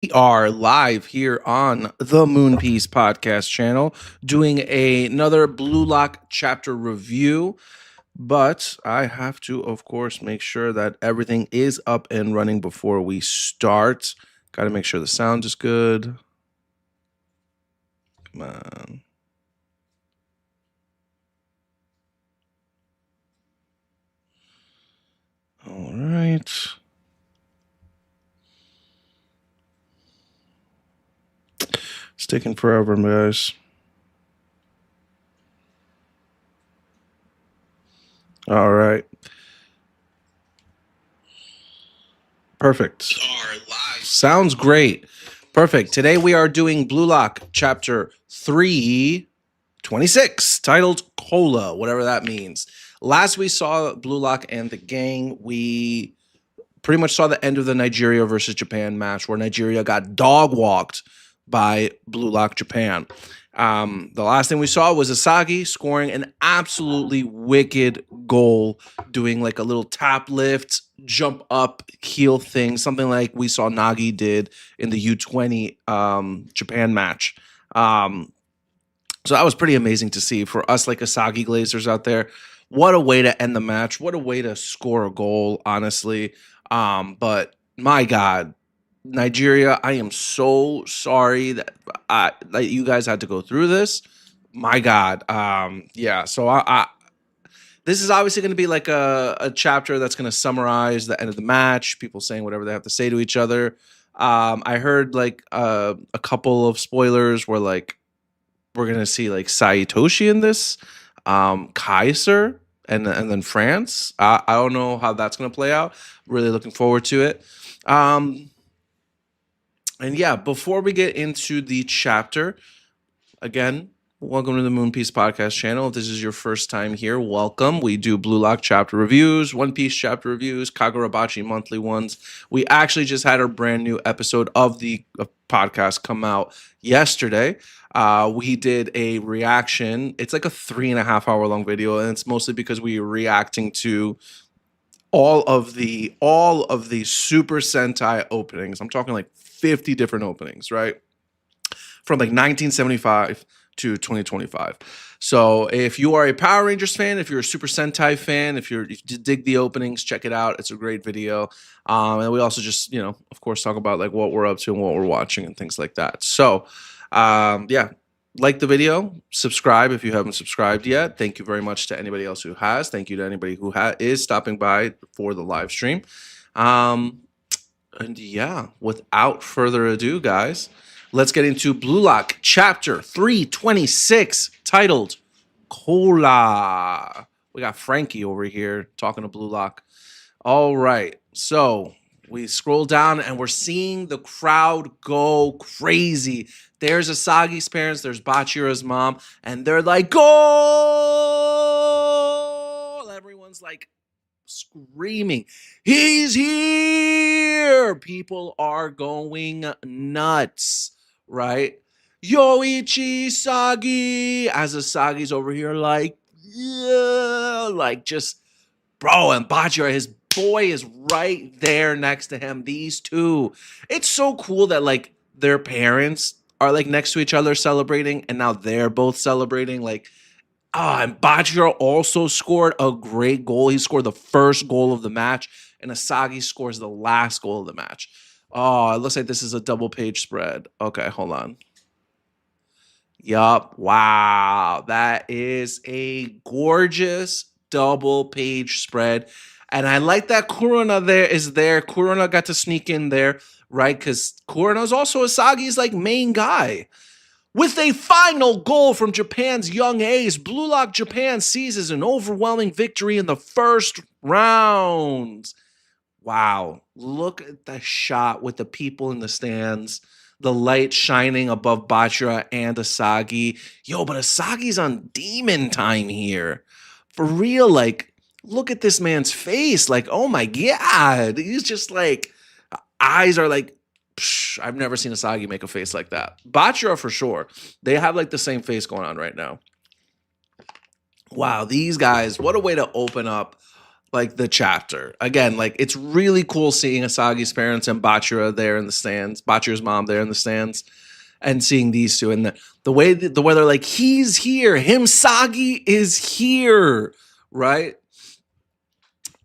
We are live here on the Moon Piece podcast channel doing another Blue Lock chapter review. But I have to, of course, make sure that everything is up and running before we start. Got to make sure the sound is good. Come on. All right. It's taking forever, guys. All right. Perfect. Sounds great. Perfect. Today we are doing Blue Lock chapter 326, titled Cola, whatever that means. Last we saw Blue Lock and the gang, we pretty much saw the end of the Nigeria versus Japan match where Nigeria got dog walked by Blue Lock Japan. The last thing we saw was Asagi scoring an absolutely wicked goal, doing like a little tap lift, jump up, heel thing, something like we saw Nagi did in the U20 Japan match. So that was pretty amazing to see for us, like Asagi Glazers out there. What a way to end the match. What a way to score a goal, honestly. But my God, Nigeria, I am so sorry that you guys had to go through this. My God. Yeah. So this is obviously going to be like a chapter that's going to summarize the end of the match, people saying whatever they have to say to each other. I heard like a couple of spoilers where like we're going to see like Saitoshi in this, Kaiser, and then France. I don't know how that's going to play out. Really looking forward to it. And yeah, before we get into the chapter, again, welcome to the Moon Piece podcast channel. If this is your first time here, welcome. We do Blue Lock chapter reviews, One Piece chapter reviews, Kagurabachi monthly ones. We actually just had our brand new episode of the podcast come out yesterday. We did a reaction. It's like a 3.5 hour long video, and it's mostly because we are reacting to all of the Super Sentai openings. I'm talking like 50 different openings, right? From like 1975 to 2025. So if you are a Power Rangers fan, if you're a Super Sentai fan, if you dig the openings, check it out. It's a great video. And we also just, of course, talk about like what we're up to and what we're watching and things like that. So yeah, like the video, subscribe if you haven't subscribed yet. Thank you very much to anybody else who has. Thank you to anybody who is stopping by for the live stream. And yeah, without further ado, guys, let's get into Blue Lock chapter 326, titled Cola. We got Frankie over here talking to Blue Lock. All right, so we scroll down and we're seeing the crowd go crazy. There's Asagi's parents, there's Bachira's mom, and they're like, goal! Everyone's like screaming, he's here! People are going nuts, right? Yoichi Sagi! As Asagi's over here like, yeah, like just, bro, and Bachira, his boy is right there next to him. These two. It's so cool that like their parents are like next to each other celebrating, and now they're both celebrating. Like, and Bachira also scored a great goal. He scored the first goal of the match, and Asagi scores the last goal of the match. Oh, it looks like this is a double page spread. Okay, hold on. Yup. Wow. That is a gorgeous double page spread. And I like that Kurona is there. Kurona got to sneak in there, right? Because Kurona is also Asagi's like main guy. With a final goal from Japan's young ace, Blue Lock Japan seizes an overwhelming victory in the first round. Wow. Look at the shot with the people in the stands, the light shining above Bachira and Asagi. Yo, but Asagi's on demon time here. For real, like, look at this man's face. Like, oh my God. He's just like, eyes are like, I've never seen Asagi make a face like that. Bachira for sure. They have like the same face going on right now. Wow, these guys, what a way to open up like the chapter. Again, like it's really cool seeing Asagi's parents and Bachira there in the stands, Bachira's mom there in the stands, and seeing these two and the way the way they're like, he's here, him Sagi is here, right?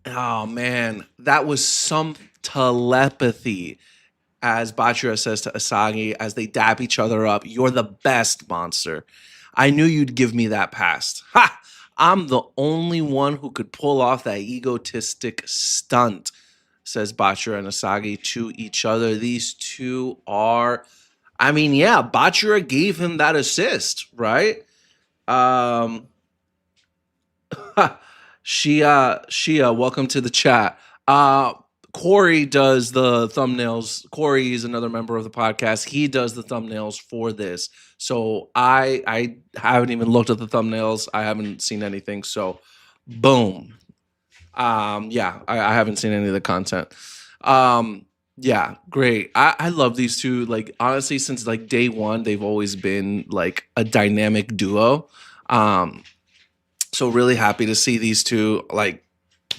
Oh man, that was some telepathy as Bachira says to Asagi as they dap each other up. You're the best, monster. I knew you'd give me that past. Ha! I'm the only one who could pull off that egotistic stunt, says Bachira and Asagi to each other. These two are, I mean, yeah, Bachira gave him that assist, right? Um, Shia, welcome to the chat. Corey does the thumbnails. Corey is another member of the podcast. He does the thumbnails for this. So I haven't even looked at the thumbnails. I haven't seen anything. So boom. Yeah, I haven't seen any of the content. Yeah, great. I love these two. Like honestly, since like day one, they've always been like a dynamic duo. So really happy to see these two. Like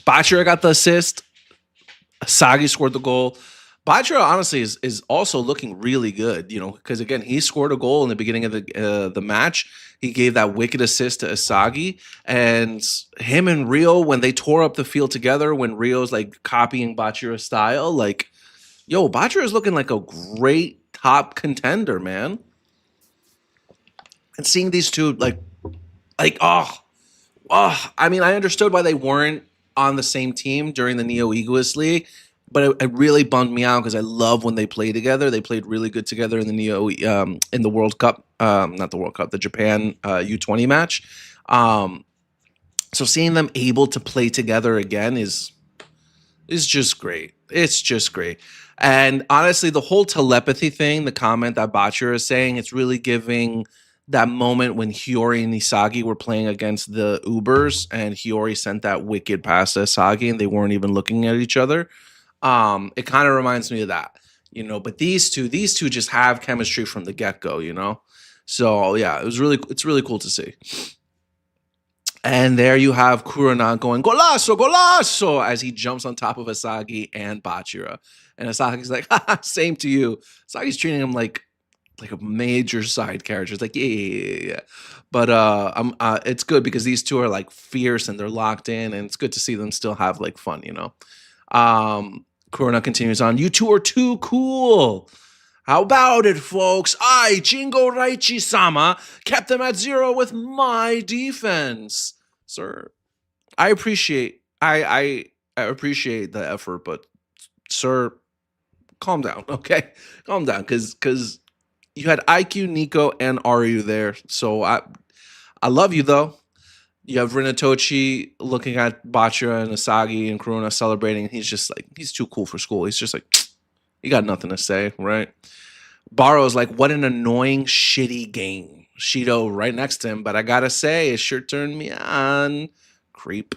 Bachira got the assist. Asagi scored the goal. Bachira honestly is also looking really good, you know, because again he scored a goal in the beginning of the match. He gave that wicked assist to Asagi, and him and Rio when they tore up the field together. When Rio's like copying Bachira's style, like yo, Bachira is looking like a great top contender, man. And seeing these two I mean, I understood why they weren't on the same team during the Neo Egoist League, but it really bummed me out because I love when they play together. They played really good together in the in the World Cup, not the World Cup, the Japan U20 match. So seeing them able to play together again is just great. It's just great. And honestly, the whole telepathy thing, the comment that Bachira is saying, it's really giving that moment when Hiyori and Isagi were playing against the Ubers and Hiyori sent that wicked pass to Isagi and they weren't even looking at each other. It kind of reminds me of that, you know, but these two just have chemistry from the get-go, you know? So yeah, it's really cool to see. And there you have Kurona going, golasso, golasso, as he jumps on top of Asagi and Bachira. And Asagi's like, same to you. Asagi's treating him like a major side character. It's like, yeah. But it's good because these two are like fierce and they're locked in, and it's good to see them still have like fun, you know. Kurona continues on. You two are too cool. How about it, folks? I, Jingo Raichi-sama, kept them at 0 with my defense. Sir, I appreciate I appreciate the effort, but sir, calm down, okay? Calm down, because you had IQ, Nico, and Aryu there. So I love you though. You have Rinatochi looking at Bachira and Asagi and Kurona celebrating. And he's just like, he's too cool for school. He's just like, he got nothing to say, right? Baro's like, what an annoying, shitty game. Shido right next to him, but I gotta say, it sure turned me on. Creep.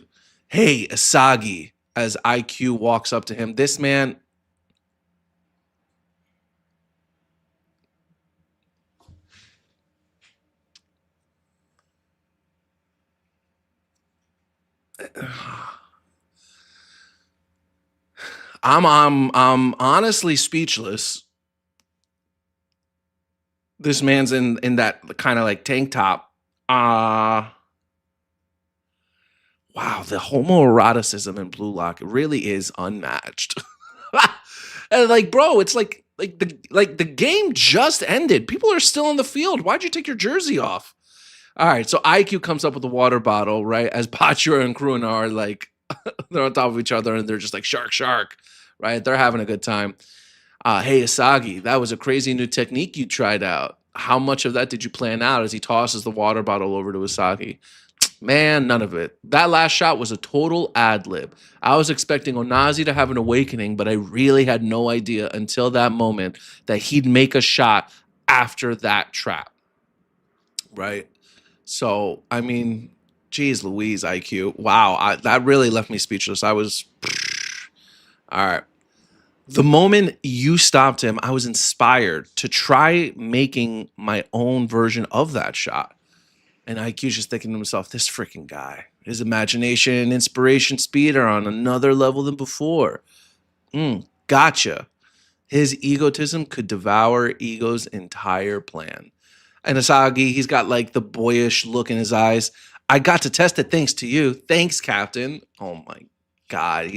Hey, Asagi, as IQ walks up to him. This man. I'm honestly speechless. This man's in that kind of like tank top. Wow, the homoeroticism in Blue Lock really is unmatched. And like, bro, it's like the game just ended. People are still on the field. Why'd you take your jersey off? All right, so IQ comes up with a water bottle, right? As Bachira and Kurona are like, they're on top of each other and they're just like, shark, shark, right? They're having a good time. Hey, Asagi, that was a crazy new technique you tried out. How much of that did you plan out as he tosses the water bottle over to Asagi? Man, none of it. That last shot was a total ad lib. I was expecting Onazi to have an awakening, but I really had no idea until that moment that he'd make a shot after that trap. Right? So, I mean, geez Louise, IQ. Wow, that really left me speechless. I was... All right. The moment you stopped him, I was inspired to try making my own version of that shot. And IQ's just thinking to himself, this freaking guy. His imagination and inspiration speed are on another level than before. Gotcha. His egotism could devour Ego's entire plan. And Asagi, he's got like the boyish look in his eyes. I got to test it thanks to you. Thanks, Captain. Oh my God.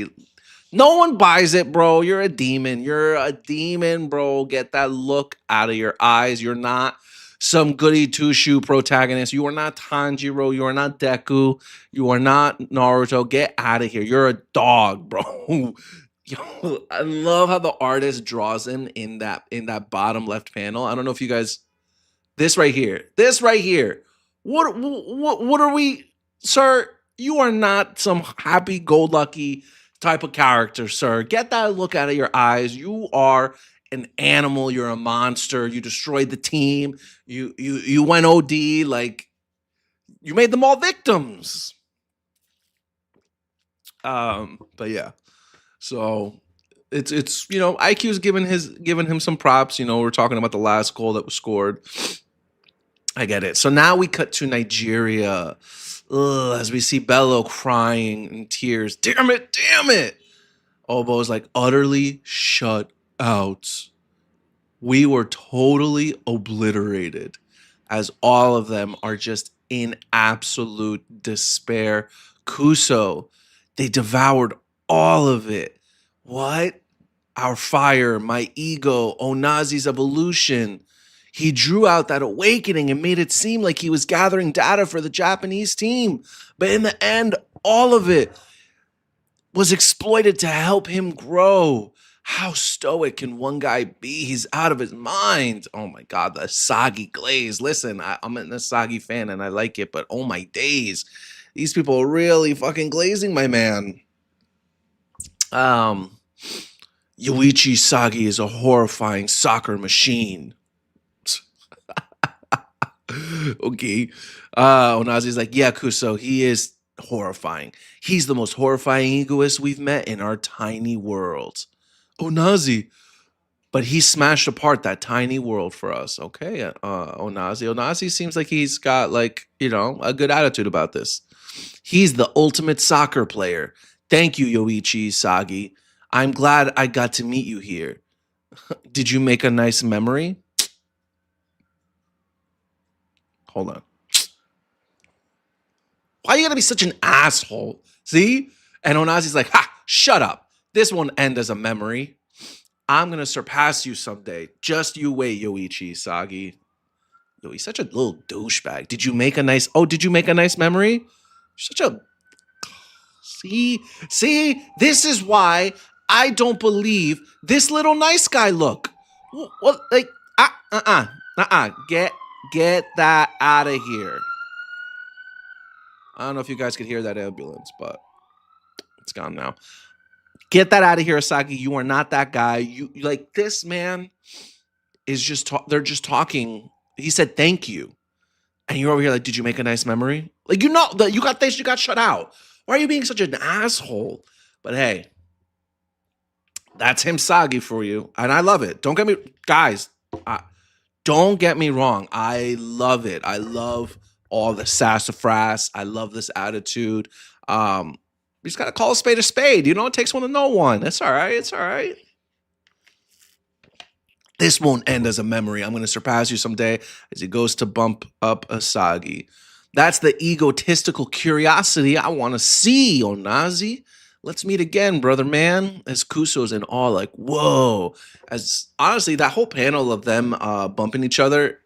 No one buys it, bro. You're a demon. You're a demon, bro. Get that look out of your eyes. You're not some goody two shoe protagonist. You are not Tanjiro. You are not Deku. You are not Naruto. Get out of here. You're a dog, bro. Yo, I love how the artist draws him in that bottom left panel. I don't know if you guys this right here. This right here. What are we, sir? You are not some happy-go-lucky type of character, sir. Get that look out of your eyes. You are an animal. You're a monster. You destroyed the team. You went OD. Like you made them all victims. But yeah. So it's IQ's giving him some props. We're talking about the last goal that was scored. I get it. So now we cut to Nigeria. Ugh, as we see Bello crying in tears. Damn it, damn it. Obo's like utterly shut out. We were totally obliterated as all of them are just in absolute despair. Kuso, they devoured all of it. What? Our fire, my ego, Onazi's evolution. He drew out that awakening and made it seem like he was gathering data for the Japanese team. But in the end, all of it was exploited to help him grow. How stoic can one guy be? He's out of his mind. Oh my God, the Asagi glaze. Listen, I'm an Asagi fan and I like it, but oh my days. These people are really fucking glazing my man. Yoichi Sagi is a horrifying soccer machine. Okay. Onazi's like, yeah, Kuso, he is horrifying. He's the most horrifying egoist we've met in our tiny world. Onazi. But he smashed apart that tiny world for us. Okay, Onazi. Onazi seems like he's got like, a good attitude about this. He's the ultimate soccer player. Thank you, Yoichi Sagi. I'm glad I got to meet you here. Did you make a nice memory? Hold on. Why you gotta be such an asshole? See? And Onazi's like, ha, shut up. This won't end as a memory. I'm gonna surpass you someday. Just you wait, Yoichi Sagi. Yo, he's such a little douchebag. Did you make a nice memory? Such a See, this is why I don't believe this little nice guy look. What like get that out of here. I don't know if you guys could hear that ambulance, but it's gone now. Get that out of here, Asagi. You are not that guy. You like this man is just they're just talking. He said thank you. And you're over here like, did you make a nice memory? Like you got shut out. Why are you being such an asshole? But hey, that's him Sagi for you. And I love it. Don't get me wrong. I love it. I love all the sassafras. I love this attitude. You just gotta call a spade a spade. It takes one to know one. It's all right. It's all right. This won't end as a memory. I'm going to surpass you someday as he goes to bump up Asagi. That's the egotistical curiosity I want to see, Onazi. Let's meet again, brother man. As Kuso's in awe, like, whoa. As honestly, that whole panel of them bumping each other,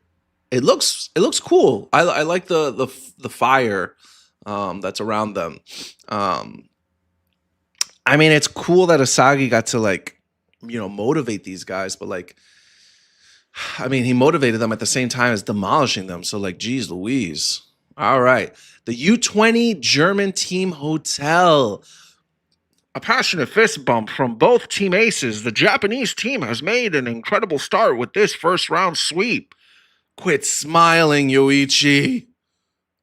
it looks cool. I like the fire that's around them. I mean, it's cool that Asagi got to motivate these guys, but he motivated them at the same time as demolishing them. So geez Louise. All right. The U20 German team hotel. A passionate fist bump from both team aces. The Japanese team has made an incredible start with this first round sweep. Quit smiling, Yoichi.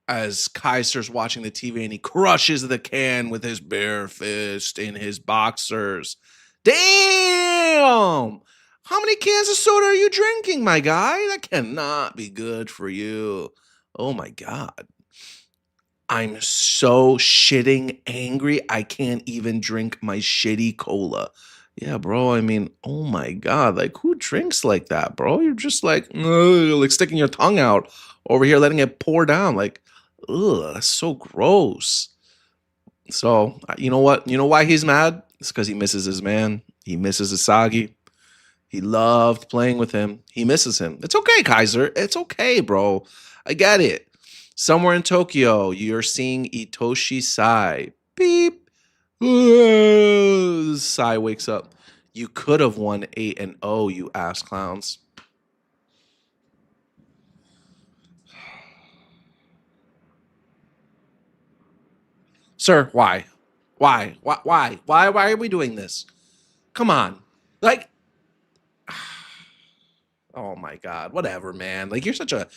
As Kaiser's watching the TV and he crushes the can with his bare fist in his boxers. Damn! How many cans of soda are you drinking, my guy? That cannot be good for you. Oh my God. I'm so shitting angry. I can't even drink my shitty cola. Yeah, bro. I mean, oh my God. Like, who drinks like that, bro? You're just like, ugh, like sticking your tongue out over here, letting it pour down. Like, ugh, that's so gross. So, you know what? You know why he's mad? It's because he misses his man. He misses Isagi. He loved playing with him. He misses him. It's okay, Kaiser. It's okay, bro. I get it. Somewhere in Tokyo, you're seeing Itoshi Sai. Beep. Sai wakes up. You could have won 8-0, you ass clowns. Sir, why? Why? Why? Why are we doing this? Come on. Like, oh my God, whatever, man. Like you're such a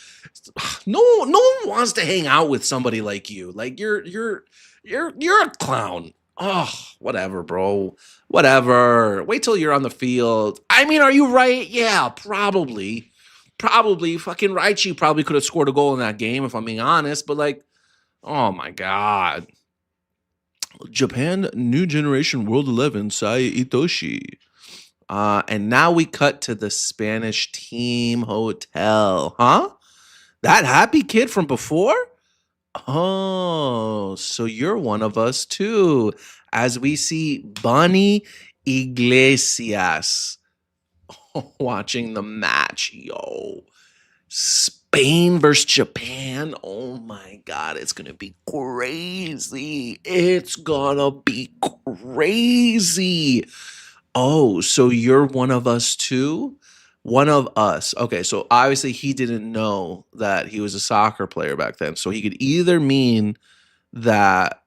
no one wants to hang out with somebody like you. Like you're a clown. Oh, whatever, bro. Whatever. Wait till you're on the field. I mean, are you right? Yeah, probably. Probably fucking Raichi probably could have scored a goal in that game if I'm being honest, but like, oh my God. Japan New Generation World 11 Sai Itoshi. And now we cut to the Spanish team hotel. Huh? That happy kid from before? Oh, so you're one of us too. As we see Bunny Iglesias watching the match. Yo. Spain versus Japan. Oh my God, it's going to be crazy. It's going to be crazy. Oh, so you're one of us too? One of us. Okay, so obviously he didn't know that he was a soccer player back then. So he could either mean that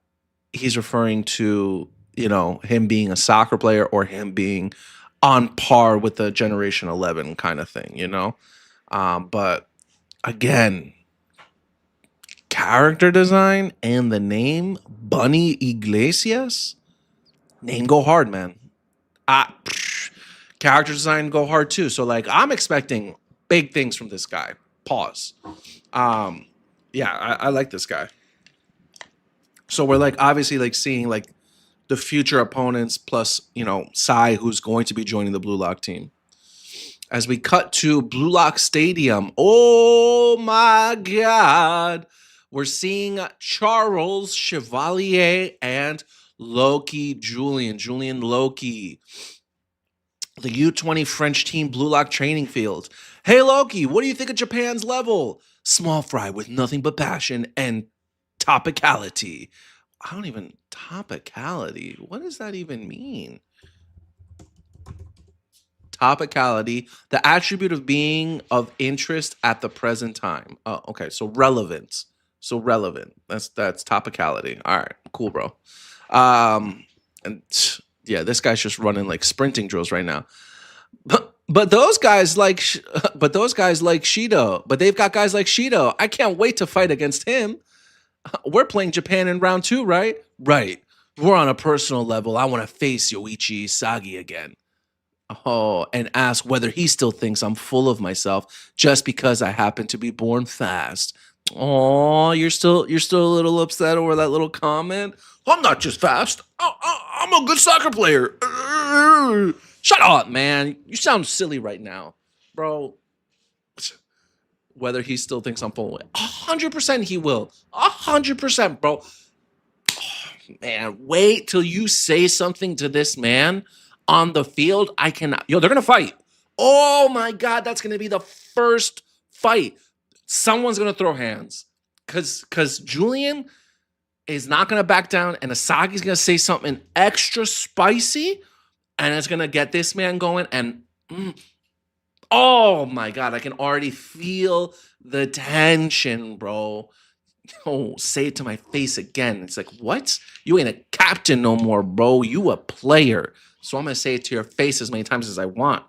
he's referring to, him being a soccer player or him being on par with the Generation 11 kind of thing. But again, character design and the name Bunny Iglesias, name go hard, man. Character design go hard too. So like I'm expecting big things from this guy. Pause. Yeah, I like this guy. So we're like obviously like seeing like the future opponents plus, Sai, who's going to be joining the Blue Lock team. As we cut to Blue Lock Stadium. Oh my God. We're seeing Charles Chevalier and Loki Julian Loki. The U20 French team Blue Lock training field. Hey Loki, what do you think of Japan's level? Small fry with nothing but passion and topicality. Topicality. What does that even mean? Topicality, the attribute of being of interest at the present time. Oh, okay. So relevance. That's topicality. All right, cool, bro. And yeah, this guy's just running like sprinting drills right now. But those guys like Shido. But they've got guys like Shido. I can't wait to fight against him. We're playing Japan in round 2, right? Right. We're on a personal level. I want to face Yoichi Isagi again. Oh, and ask whether he still thinks I'm full of myself just because I happen to be born fast. Oh, you're still a little upset over that little comment? I'm not just fast. I'm a good soccer player. Shut up, man. You sound silly right now, bro. Whether he still thinks I'm full of it. 100% he will. 100%, bro. Oh, man, wait till you say something to this man on the field. I cannot. Yo, they're going to fight. Oh, my God. That's going to be the first fight. Someone's going to throw hands. Because Julian is not going to back down, and Asagi's going to say something extra spicy, and it's going to get this man going. And oh my God, I can already feel the tension, bro. Oh, say it to my face again. It's like, what? You ain't a captain no more, bro. You a player. So I'm going to say it to your face as many times as I want.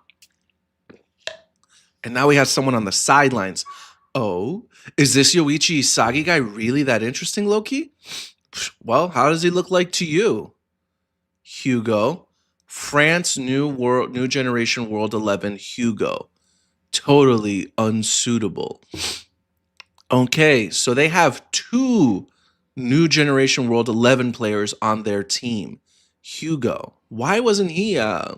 And now we have someone on the sidelines. Oh, is this Yoichi Isagi guy really that interesting, Loki? Well, how does he look like to you? Hugo, France New Generation World 11 Hugo. Totally unsuitable. Okay, so they have 2 New Generation World 11 players on their team. Hugo. Why wasn't he I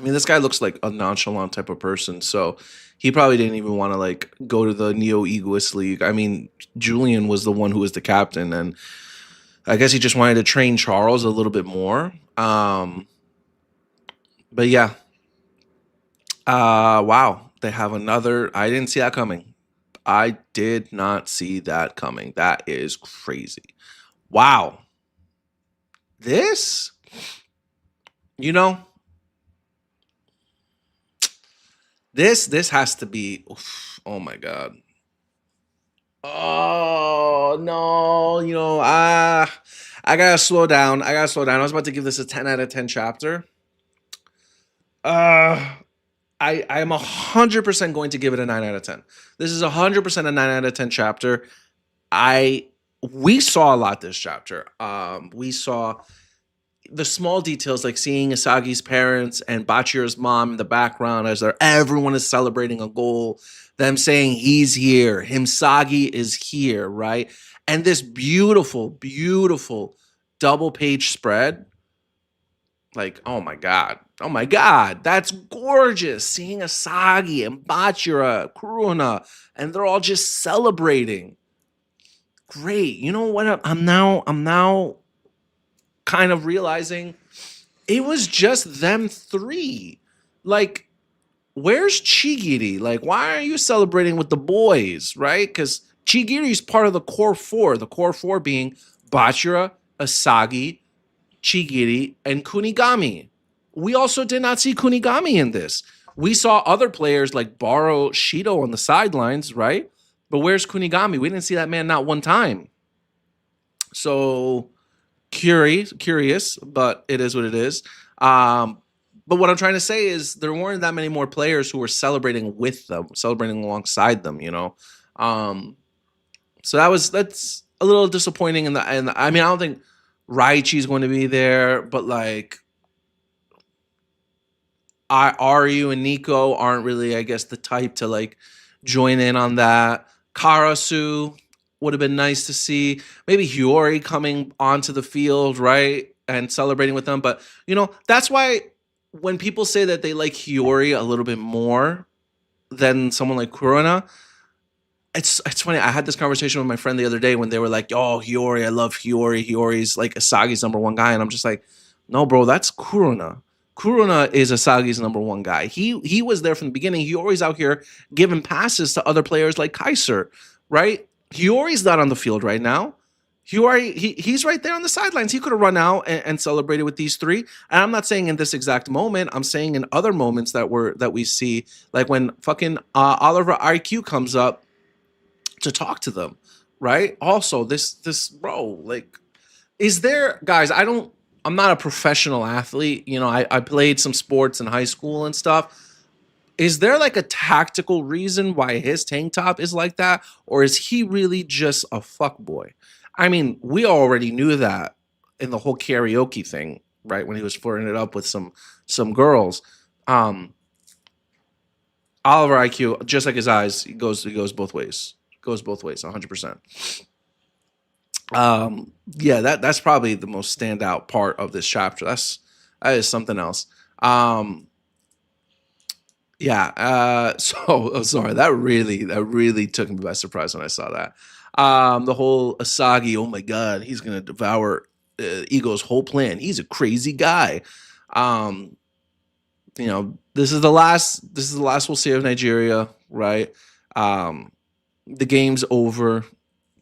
mean, this guy looks like a nonchalant type of person, so he probably didn't even want to like go to the Neo Egoist League. I mean, Julian was the one who was the captain, and I guess he just wanted to train Charles a little bit more. But yeah, wow, they have another. I didn't see that coming. I did not see that coming. That is crazy. Wow, this, you know, this has to be. Oof, oh my god. Oh no, I gotta slow down. I gotta slow down. I was about to give this a 10 out of 10 chapter. Uh I am 100% going to give it a 9 out of 10. This is 100% a 9 out of 10 chapter. I We saw a lot this chapter. We saw the small details like seeing Isagi's parents and Bachira's mom in the background as everyone is celebrating a goal. Them saying he's here, Himsagi is here, right? And this beautiful, beautiful double page spread. Like, oh my god, that's gorgeous. Seeing Asagi and Bachira, Kuruna, and they're all just celebrating. Great. You know what? I'm now kind of realizing it was just them three. Like, where's Chigiri? Like, why are you celebrating with the boys, right? Because Chigiri is part of the core four. The core four being Bachira, Asagi, Chigiri, and Kunigami. We also did not see Kunigami in this. We saw other players like Baro Shido on the sidelines, right? But where's Kunigami? We didn't see that man not one time. So curious, but it is what it is. But what I'm trying to say is there weren't that many more players who were celebrating with them, celebrating alongside them, So that's a little disappointing. And I mean, I don't think Raichi's going to be there, but like Aryu and Nico aren't really, I guess, the type to like join in on that. Karasu would have been nice to see. Maybe Hiyori coming onto the field, right? And celebrating with them. But, that's why when people say that they like Hiyori a little bit more than someone like Kurona, it's funny. I had this conversation with my friend the other day when they were like, "Oh, Hiyori, I love Hiyori. Hiyori's like Asagi's number one guy," and I'm just like, "No, bro, that's Kurona. Kurona is Asagi's number one guy. He was there from the beginning. Hiyori's out here giving passes to other players like Kaiser, right? Hiyori's not on the field right now. He's right there on the sidelines. He could have run out and celebrated with these three. And I'm not saying in this exact moment. I'm saying in other moments that we see, like when fucking Oliver IQ comes up to talk to them, right? Also, this bro, like, is there guys? I'm not a professional athlete. I played some sports in high school and stuff. Is there like a tactical reason why his tank top is like that, or is he really just a fuck boy? I mean, we already knew that in the whole karaoke thing, right? When he was flirting it up with some girls. Oliver IQ, just like his eyes, he goes both ways. Goes both ways, 100%. Yeah, that's probably the most standout part of this chapter. That is something else. Yeah. So sorry. That really took me by surprise when I saw that. The whole Asagi. Oh my god, he's gonna devour Ego's whole plan. He's a crazy guy. This is the last. This is the last we'll see of Nigeria, right? The game's over,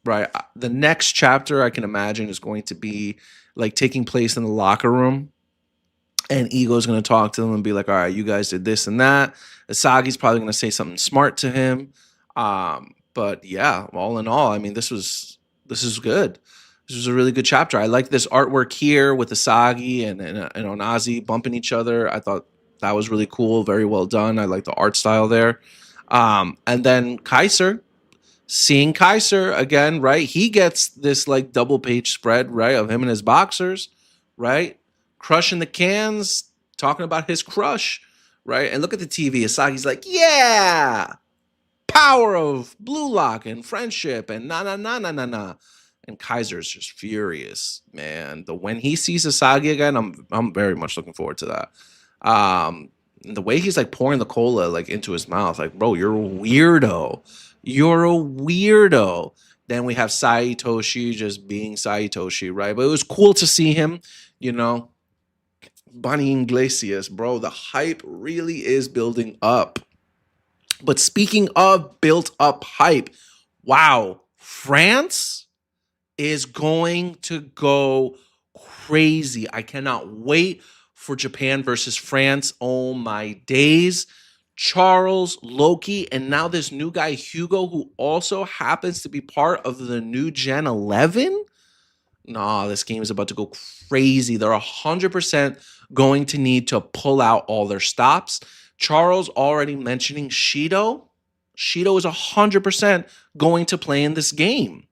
right? The next chapter I can imagine is going to be like taking place in the locker room. And Ego's going to talk to them and be like, all right, you guys did this and that. Asagi's probably going to say something smart to him. But yeah, all in all, I mean, this is good. This was a really good chapter. I like this artwork here with Asagi and Onazi bumping each other. I thought that was really cool. Very well done. I like the art style there. And then Kaiser, seeing Kaiser again, right? He gets this like double page spread, right, of him and his boxers, right? Crushing the cans, talking about his crush, right? And look at the TV. Asagi's like, yeah, power of Blue Lock and friendship and na. And Kaiser's just furious, man. But when he sees Asagi again, I'm very much looking forward to that. The way he's like pouring the cola like into his mouth, like, bro, you're a weirdo. You're a weirdo. Then we have Saitoshi just being Saitoshi, right? But it was cool to see him, you know. Bonnie Iglesias, bro, the hype really is building up. But speaking of built up hype, wow, France is going to go crazy. I cannot wait for Japan versus France. Oh my days. Charles, Loki, and now this new guy, Hugo, who also happens to be part of the new Gen 11. Nah, this game is about to go crazy. They're 100% going to need to pull out all their stops. Charles already mentioning Shido. Shido is 100% going to play in this game.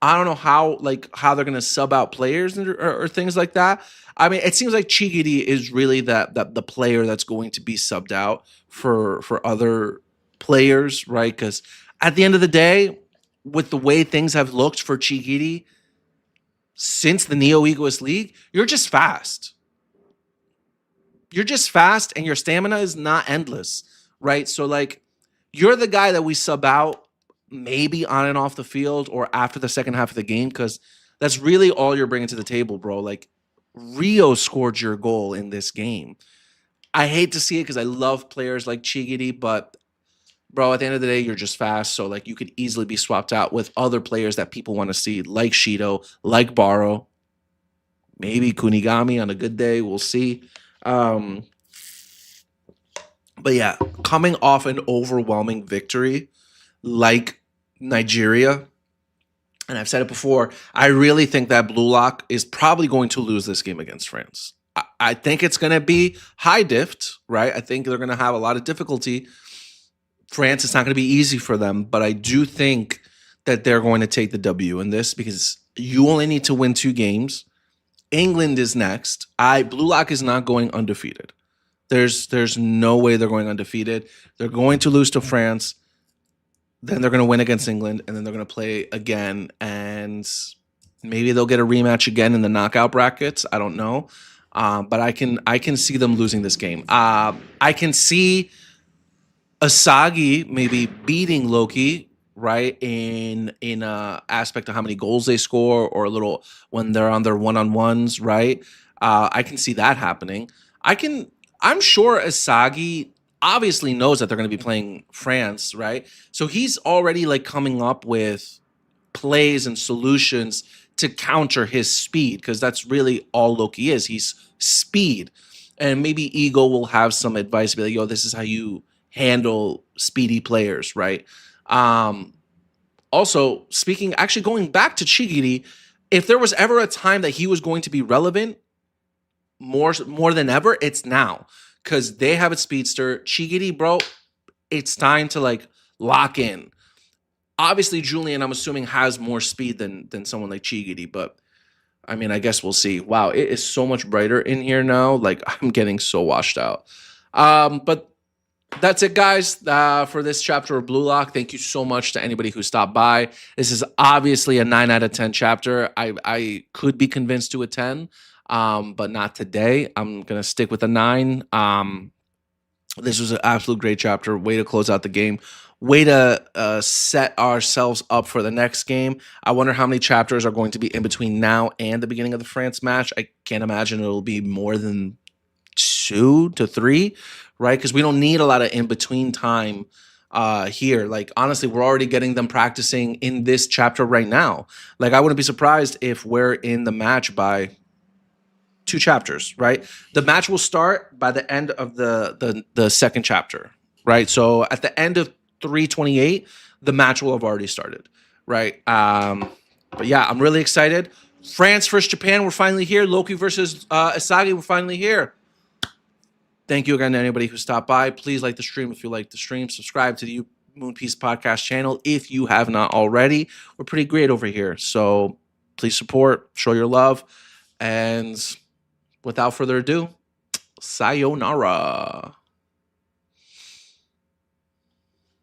I don't know how they're gonna sub out players or things like that. I mean, it seems like Chigiri is really the player that's going to be subbed out for other players, right? Because at the end of the day, with the way things have looked for Chigiri since the Neo Egoist League, you're just fast. You're just fast, and your stamina is not endless, right? So like, you're the guy that we sub out maybe on and off the field or after the second half of the game, because that's really all you're bringing to the table, bro. Like, Rio scored your goal in this game. I hate to see it because I love players like Chigiri, but bro, at the end of the day, you're just fast. So like, you could easily be swapped out with other players that people want to see, like Shido, like Baro, maybe Kunigami on a good day. We'll see. But yeah, coming off an overwhelming victory like Nigeria, and I've said it before, I really think that Blue Lock is probably going to lose this game against France. I think it's going to be high diffed, right? I think they're going to have a lot of difficulty. France, it's not going to be easy for them, but I do think that they're going to take the W in this because you only need to win 2 games. England is next. Blue Lock is not going undefeated. There's no way they're going undefeated. They're going to lose to France. Then they're going to win against England, and then they're going to play again, and maybe they'll get a rematch again in the knockout brackets. I don't know, but I can see them losing this game. I can see Asagi maybe beating Loki, right, in a aspect of how many goals they score, or a little when they're on their one-on-ones, right? I can see that happening. I'm sure Asagi obviously knows that they're going to be playing France, right? So he's already like coming up with plays and solutions to counter his speed, because that's really all Loki is. He's speed. And maybe Ego will have some advice, be like, yo, this is how you handle speedy players, right? Also, going back to Chigiri, if there was ever a time that he was going to be relevant more than ever, it's now. Because they have a speedster. Chigiri, bro, it's time to like lock in. Obviously, Julian, I'm assuming, has more speed than someone like Chigiri, but I mean, I guess we'll see. Wow, it is so much brighter in here now. Like, I'm getting so washed out. But that's it, guys, for this chapter of Blue Lock. Thank you so much to anybody who stopped by. This is obviously a 9 out of 10 chapter. I could be convinced to a 10. But not today. I'm going to stick with a 9. This was an absolute great chapter. Way to close out the game. Way to set ourselves up for the next game. I wonder how many chapters are going to be in between now and the beginning of the France match. I can't imagine it'll be more than 2 to 3, right? Because we don't need a lot of in-between time here. Like, honestly, we're already getting them practicing in this chapter right now. Like, I wouldn't be surprised if we're in the match by 2 chapters, right? The match will start by the end of the second chapter, right? So at the end of 328, the match will have already started, right? But yeah, I'm really excited. France versus Japan, we're finally here. Loki versus Asagi, we're finally here. Thank you again to anybody who stopped by. Please like the stream if you like the stream. Subscribe to the Moon Piece Podcast channel if you have not already. We're pretty great over here, so please support, show your love, and without further ado, sayonara.